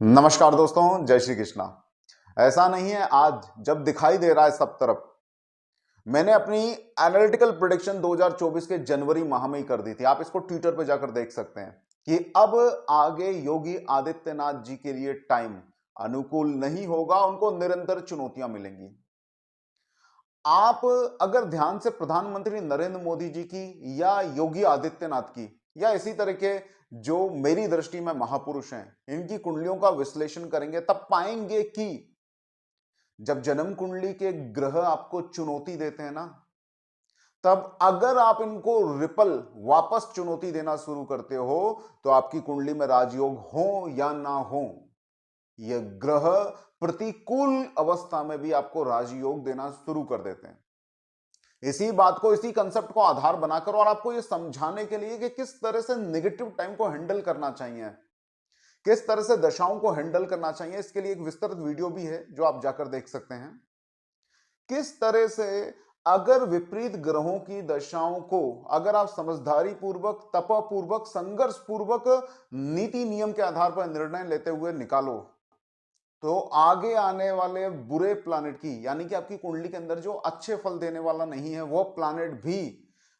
नमस्कार दोस्तों, जय श्री कृष्णा। ऐसा नहीं है आज जब दिखाई दे रहा है सब तरफ। मैंने अपनी एनालिटिकल प्रेडिक्शन 2024 के जनवरी माह में ही कर दी थी। आप इसको ट्विटर पे जाकर देख सकते हैं कि अब आगे योगी आदित्यनाथ जी के लिए टाइम अनुकूल नहीं होगा, उनको निरंतर चुनौतियां मिलेंगी। आप अगर ध्यान से प्रधानमंत्री नरेंद्र मोदी जी की या योगी आदित्यनाथ की या इसी तरह के जो मेरी दृष्टि में महापुरुष हैं, इनकी कुंडलियों का विश्लेषण करेंगे तब पाएंगे कि जब जन्म कुंडली के ग्रह आपको चुनौती देते हैं ना, तब अगर आप इनको रिपल वापस चुनौती देना शुरू करते हो तो आपकी कुंडली में राजयोग हो या ना हो, यह ग्रह प्रतिकूल अवस्था में भी आपको राजयोग देना शुरू कर देते हैं। इसी बात को, इसी कंसेप्ट को आधार बनाकर और आपको यह समझाने के लिए कि किस तरह से नेगेटिव टाइम को हैंडल करना चाहिए, किस तरह से दशाओं को हैंडल करना चाहिए, इसके लिए एक विस्तृत वीडियो भी है जो आप जाकर देख सकते हैं। किस तरह से अगर विपरीत ग्रहों की दशाओं को अगर आप समझदारी पूर्वक, तपपूर्वक, संघर्ष पूर्वक, नीति नियम के आधार पर निर्णय लेते हुए निकालो तो आगे आने वाले बुरे प्लैनेट की, यानी कि आपकी कुंडली के अंदर जो अच्छे फल देने वाला नहीं है, वो प्लैनेट भी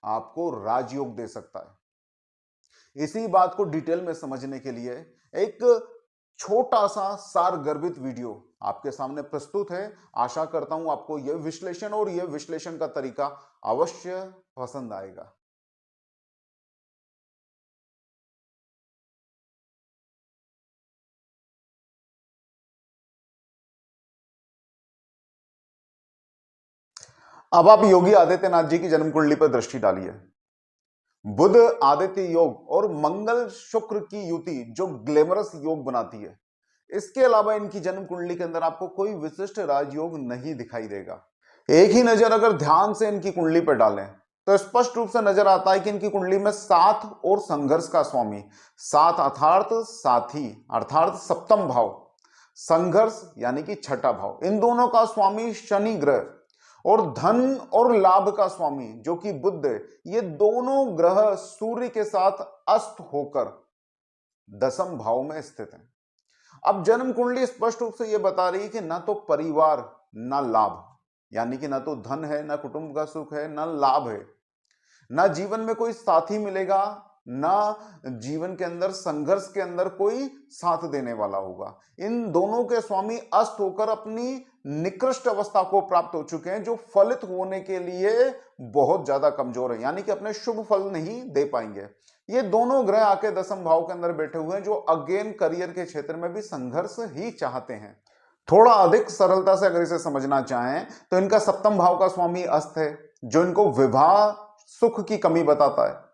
आपको राजयोग दे सकता है। इसी बात को डिटेल में समझने के लिए एक छोटा सा सार गर्भित वीडियो आपके सामने प्रस्तुत है। आशा करता हूं आपको यह विश्लेषण और यह विश्लेषण का तरीका अवश्य पसंद आएगा। अब आप योगी आदित्यनाथ जी की जन्म कुंडली पर दृष्टि डालिए। बुध आदित्य योग और मंगल शुक्र की युति जो ग्लैमरस योग बनाती है, इसके अलावा इनकी जन्म कुंडली के अंदर आपको कोई विशिष्ट राजयोग नहीं दिखाई देगा। एक ही नजर अगर ध्यान से इनकी कुंडली पर डालें तो स्पष्ट रूप से नजर आता है कि इनकी कुंडली में साथ और संघर्ष का स्वामी, साथ अर्थात साथी अर्थात सप्तम भाव, संघर्ष यानी कि छठा भाव, इन दोनों का स्वामी शनि ग्रह और धन और लाभ का स्वामी जो कि बुध है, ये दोनों ग्रह सूर्य के साथ अस्त होकर दसम भाव में स्थित हैं। अब जन्म कुंडली स्पष्ट रूप से यह बता रही है कि ना तो परिवार ना लाभ, यानी कि ना तो धन है, ना कुटुंब का सुख है, ना लाभ है, ना जीवन में कोई साथी मिलेगा, ना जीवन के अंदर संघर्ष के अंदर कोई साथ देने वाला होगा। इन दोनों के स्वामी अस्त होकर अपनी निकृष्ट अवस्था को प्राप्त हो चुके हैं, जो फलित होने के लिए बहुत ज्यादा कमजोर है, यानी कि अपने शुभ फल नहीं दे पाएंगे। ये दोनों ग्रह आके दसम भाव के अंदर बैठे हुए हैं, जो अगेन करियर के क्षेत्र में भी संघर्ष ही चाहते हैं। थोड़ा अधिक सरलता से अगर इसे समझना चाहें तो इनका सप्तम भाव का स्वामी अस्त है, जो इनको विवाह सुख की कमी बताता है।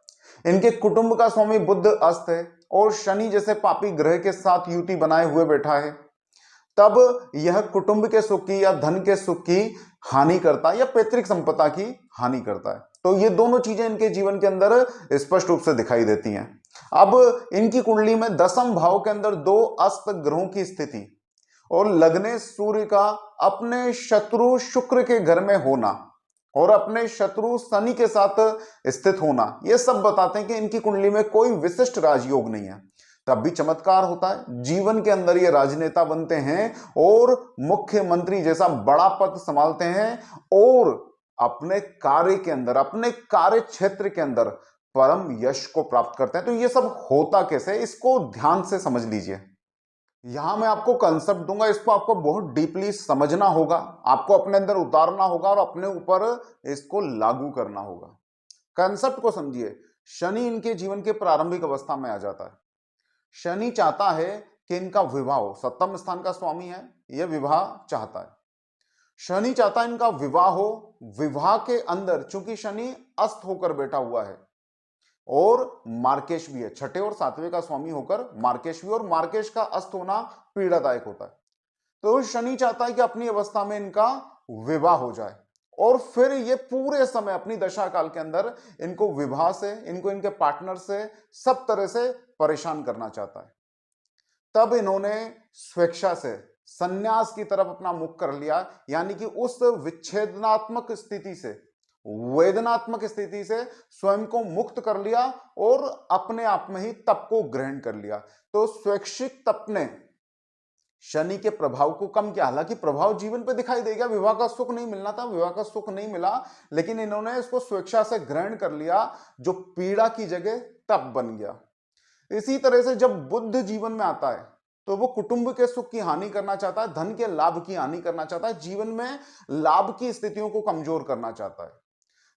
इनके कुटुंब का स्वामी बुध अस्त है और शनि जैसे पापी ग्रह के साथ युति बनाए हुए बैठा है। तब यह कुटुंब के सुख की या धन के सुख की हानि करता है या पैतृक संपदा की हानि करता है। तो ये दोनों चीजें इनके जीवन के अंदर स्पष्ट रूप से दिखाई देती हैं। अब इनकी कुंडली में दसम भाव के अंदर दो अस्त ग्रहों की स्थिति और लग्ने सूर्य का अपने शत्रु शुक्र के घर में होना और अपने शत्रु शनि के साथ स्थित होना, यह सब बताते हैं कि इनकी कुंडली में कोई विशिष्ट राजयोग नहीं है। तब भी चमत्कार होता है, जीवन के अंदर ये राजनेता बनते हैं और मुख्यमंत्री जैसा बड़ा पद संभालते हैं और अपने कार्य के अंदर, अपने कार्य क्षेत्र के अंदर परम यश को प्राप्त करते हैं। तो ये सब होता कैसे, इसको ध्यान से समझ लीजिए। यहां मैं आपको कंसेप्ट दूंगा, इसको आपको बहुत डीपली समझना होगा, आपको अपने अंदर उतारना होगा और अपने ऊपर इसको लागू करना होगा। कंसेप्ट को समझिए। शनि इनके जीवन के प्रारंभिक अवस्था में आ जाता है। शनि चाहता है कि इनका विवाह हो, सप्तम स्थान का स्वामी है, यह विवाह चाहता है। शनि चाहता है इनका विवाह हो। विवाह के अंदर चूंकि शनि अस्त होकर बैठा हुआ है और मार्केश भी है, छठे और सातवें का स्वामी होकर मार्केश भी, और मार्केश का अस्त होना पीड़ादायक होता है। तो शनि चाहता है कि अपनी अवस्था में इनका विवाह हो जाए और फिर ये पूरे समय अपनी दशा काल के अंदर इनको विवाह से, इनको इनके पार्टनर से सब तरह से परेशान करना चाहता है। तब इन्होंने स्वेच्छा से संन्यास की तरफ अपना मुख कर लिया, यानी कि उस विच्छेदनात्मक स्थिति से, वेदनात्मक स्थिति से स्वयं को मुक्त कर लिया और अपने आप में ही तप को ग्रहण कर लिया। तो स्वैच्छिक तप ने शनि के प्रभाव को कम किया। हालांकि प्रभाव जीवन पे दिखाई देगा, विवाह का सुख नहीं मिलना था, विवाह का सुख नहीं मिला, लेकिन इन्होंने इसको स्वेच्छा से ग्रहण कर लिया, जो पीड़ा की जगह तप बन गया। इसी तरह से जब बुध जीवन में आता है तो वो कुटुंब के सुख की हानि करना चाहता है, धन के लाभ की हानि करना चाहता है, जीवन में लाभ की स्थितियों को कमजोर करना चाहता है।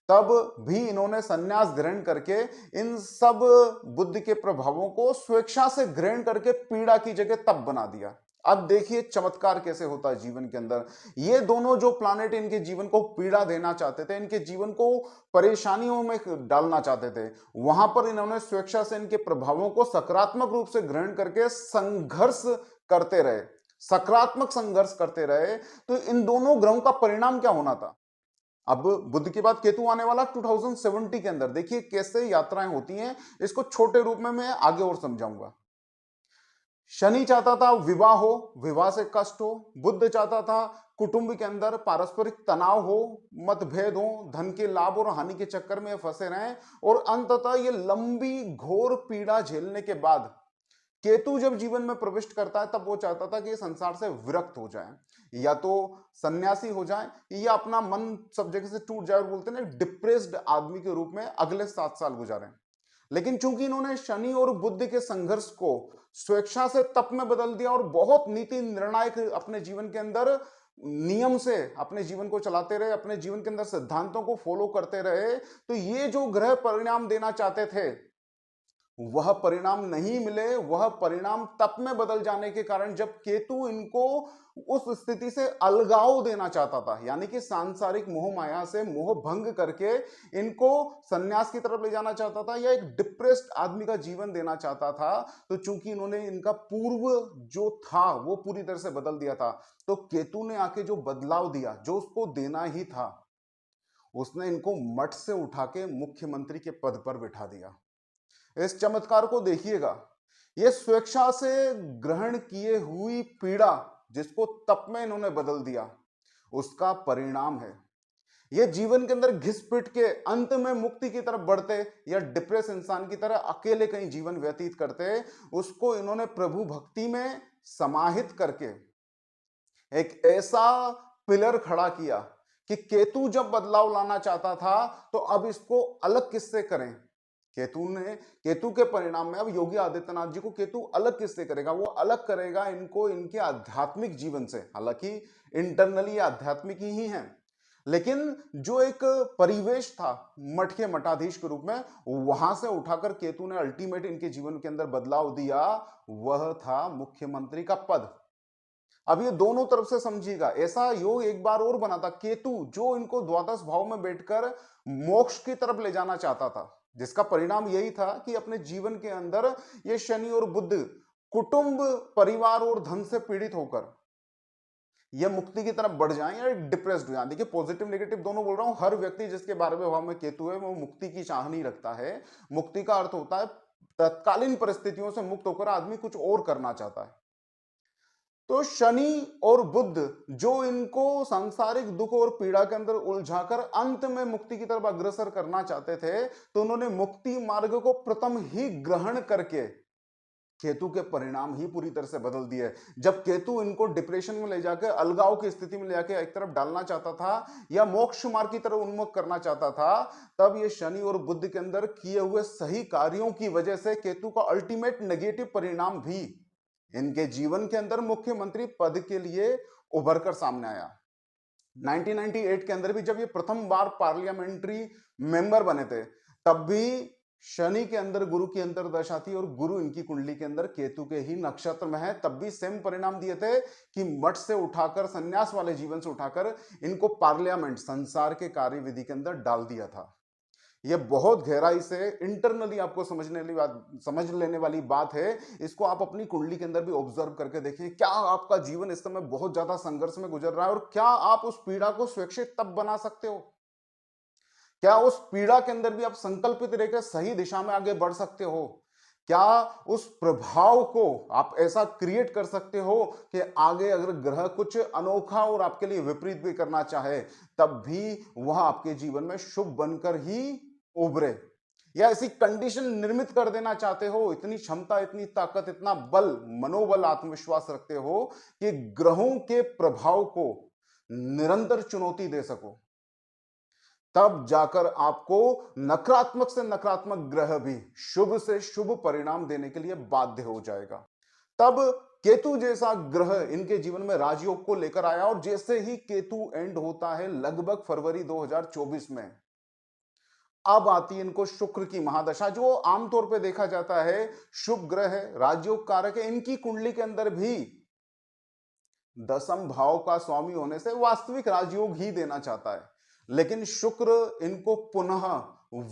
तब भी इन्होंने संन्यास ग्रहण करके इन सब बुद्ध के प्रभावों को स्वेच्छा से ग्रहण करके पीड़ा की जगह तप बना दिया। अब देखिए चमत्कार कैसे होता है जीवन के अंदर। ये दोनों जो प्लानेट इनके जीवन को पीड़ा देना चाहते थे, इनके जीवन को परेशानियों में डालना चाहते थे, वहां पर इन्होंने स्वेच्छा से इनके प्रभावों को सकारात्मक रूप से ग्रहण करके संघर्ष करते रहे, सकारात्मक संघर्ष करते रहे। तो इन दोनों ग्रहों का परिणाम क्या होना था? अब बुध के बाद केतु आने वाला 2070 के अंदर, देखिए कैसे यात्राएं होती हैं, इसको छोटे रूप में मैं आगे और समझाऊंगा। शनि चाहता था विवाह हो, विवाह से कष्ट हो। बुध चाहता था कुटुंब के अंदर पारस्परिक तनाव हो, मतभेद हो, धन के लाभ और हानि के चक्कर में फंसे रहें, और अंततः ये लंबी घोर पीड़ा झेलने के बाद केतु जब जीवन में प्रविष्ट करता है तब वो चाहता था कि ये संसार से विरक्त हो जाए, या तो सन्यासी हो जाए, या अपना मन सब जगह से टूट जाए और बोलते हैं डिप्रेस्ड आदमी के रूप में अगले 7 साल गुजारे। लेकिन चूंकि इन्होंने शनि और बुध के संघर्ष को स्वेच्छा से तप में बदल दिया और बहुत नीति निर्णायक अपने जीवन के अंदर नियम से अपने जीवन को चलाते रहे, अपने जीवन के अंदर सिद्धांतों को फॉलो करते रहे, तो ये जो ग्रह परिणाम देना चाहते थे वह परिणाम नहीं मिले। वह परिणाम तप में बदल जाने के कारण जब केतु इनको उस स्थिति से अलगाव देना चाहता था, यानी कि सांसारिक मोह माया से मोह भंग करके इनको सन्यास की तरफ ले जाना चाहता था, या एक डिप्रेस्ड आदमी का जीवन देना चाहता था, तो चूंकि इन्होंने इनका पूर्व जो था वो पूरी तरह से बदल दिया था, तो केतु ने आके जो बदलाव दिया, जो उसको देना ही था, उसने इनको मठ से उठा के मुख्यमंत्री के पद पर बिठा दिया। इस चमत्कार को देखिएगा, यह स्वेच्छा से ग्रहण किए हुई पीड़ा जिसको तप में इन्होंने बदल दिया, उसका परिणाम है। यह जीवन के अंदर घिस-पिट के अंत में मुक्ति की तरफ बढ़ते, या डिप्रेस इंसान की तरह अकेले कहीं जीवन व्यतीत करते, उसको इन्होंने प्रभु भक्ति में समाहित करके एक ऐसा पिलर खड़ा किया कि केतु जब बदलाव लाना चाहता था तो अब इसको अलग किससे करें। केतु के परिणाम में अब योगी आदित्यनाथ जी को केतु अलग किससे करेगा? वो अलग करेगा इनको इनके आध्यात्मिक जीवन से। हालांकि इंटरनली आध्यात्मिक ही हैं, लेकिन जो एक परिवेश था मठ के मठाधीश के रूप में, वहां से उठाकर केतु ने अल्टीमेट इनके जीवन के अंदर बदलाव दिया, वह था मुख्यमंत्री का पद। अब ये दोनों तरफ से समझिएगा, ऐसा योग एक बार और बना था। केतु जो इनको द्वादश भाव में बैठकर मोक्ष की तरफ ले जाना चाहता था, जिसका परिणाम यही था कि अपने जीवन के अंदर ये शनि और बुध कुटुंब, परिवार और धन से पीड़ित होकर ये मुक्ति की तरफ बढ़ जाएं या डिप्रेस्ड हो जाएं। देखिए पॉजिटिव नेगेटिव दोनों बोल रहा हूं। हर व्यक्ति जिसके 12वें भाव में केतु है वो मुक्ति की चाह नहीं रखता है। मुक्ति का अर्थ होता है तत्कालीन परिस्थितियों से मुक्त होकर आदमी कुछ और करना चाहता है। तो शनि और बुध जो इनको सांसारिक दुख और पीड़ा के अंदर उलझाकर अंत में मुक्ति की तरफ अग्रसर करना चाहते थे, तो उन्होंने मुक्ति मार्ग को प्रथम ही ग्रहण करके केतु के परिणाम ही पूरी तरह से बदल दिए। जब केतु इनको डिप्रेशन में ले जाकर अलगाव की स्थिति में ले जाकर एक तरफ डालना चाहता था या मोक्ष मार्ग की तरफ उन्मुख करना चाहता था, तब ये शनि और बुध के अंदर किए हुए सही कार्यों की वजह से केतु का अल्टीमेट नेगेटिव परिणाम भी इनके जीवन के अंदर मुख्यमंत्री पद के लिए उभर कर सामने आया। 1998 के अंदर भी जब ये प्रथम बार पार्लियामेंट्री मेंबर बने थे, तब भी शनि के अंदर गुरु की अंतर्दशा थी और गुरु इनकी कुंडली के अंदर केतु के ही नक्षत्र में है। तब भी सेम परिणाम दिए थे कि मठ से उठाकर, संन्यास वाले जीवन से उठाकर इनको पार्लियामेंट, संसार के कार्यविधि के अंदर डाल दिया था। यह बहुत गहराई से इंटरनली आपको समझ लेने वाली बात है। इसको आप अपनी कुंडली के अंदर भी ऑब्जर्व करके देखें। क्या आपका जीवन इस समय बहुत ज्यादा संघर्ष में गुजर रहा है और क्या आप उस पीड़ा को स्वैच्छिक तब बना सकते हो? क्या उस पीड़ा के अंदर भी आप संकल्पित रहकर सही दिशा में आगे बढ़ सकते हो? क्या उस प्रभाव को आप ऐसा क्रिएट कर सकते हो कि आगे अगर ग्रह कुछ अनोखा और आपके लिए विपरीत भी करना चाहे, तब भी वह आपके जीवन में शुभ बनकर ही उभरे? या ऐसी कंडीशन निर्मित कर देना चाहते हो, इतनी क्षमता, इतनी ताकत, इतना बल, मनोबल, आत्मविश्वास रखते हो कि ग्रहों के प्रभाव को निरंतर चुनौती दे सको, तब जाकर आपको नकारात्मक से नकारात्मक ग्रह भी शुभ से शुभ परिणाम देने के लिए बाध्य हो जाएगा। तब केतु जैसा ग्रह इनके जीवन में राजयोग को लेकर आया और जैसे ही केतु एंड होता है लगभग फरवरी 2024 में, अब आती है इनको शुक्र की महादशा, जो आमतौर पे देखा जाता है शुभ ग्रह है, राजयोग कारक है। इनकी कुंडली के अंदर भी दसम भाव का स्वामी होने से वास्तविक राजयोग ही देना चाहता है, लेकिन शुक्र इनको पुनः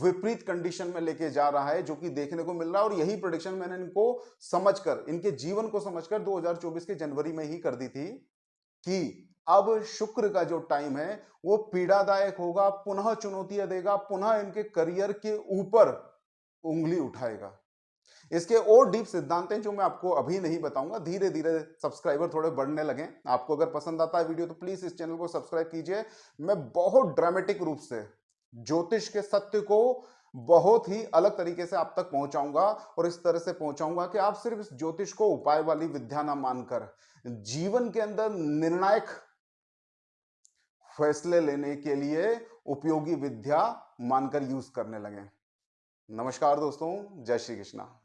विपरीत कंडीशन में लेके जा रहा है, जो कि देखने को मिल रहा है। और यही प्रेडिक्शन मैंने इनको समझकर, इनके जीवन को समझकर 2024 के जनवरी में ही कर दी थी कि अब शुक्र का जो टाइम है वो पीड़ादायक होगा, पुनः चुनौतियां देगा, पुनः इनके करियर के ऊपर उंगली उठाएगा। इसके और डीप सिद्धांत हैं जो मैं आपको अभी नहीं बताऊंगा, धीरे धीरे सब्सक्राइबर थोड़े बढ़ने लगे। आपको अगर पसंद आता है वीडियो तो प्लीज इस चैनल को सब्सक्राइब कीजिए। मैं बहुत ड्रामेटिक रूप से ज्योतिष के सत्य को बहुत ही अलग तरीके से आप तक पहुंचाऊंगा, और इस तरह से पहुंचाऊंगा कि आप सिर्फ इस ज्योतिष को उपाय वाली विद्या ना मानकर जीवन के अंदर निर्णायक फैसले लेने के लिए उपयोगी विद्या मानकर यूज करने लगे। नमस्कार दोस्तों, जय श्री कृष्णा।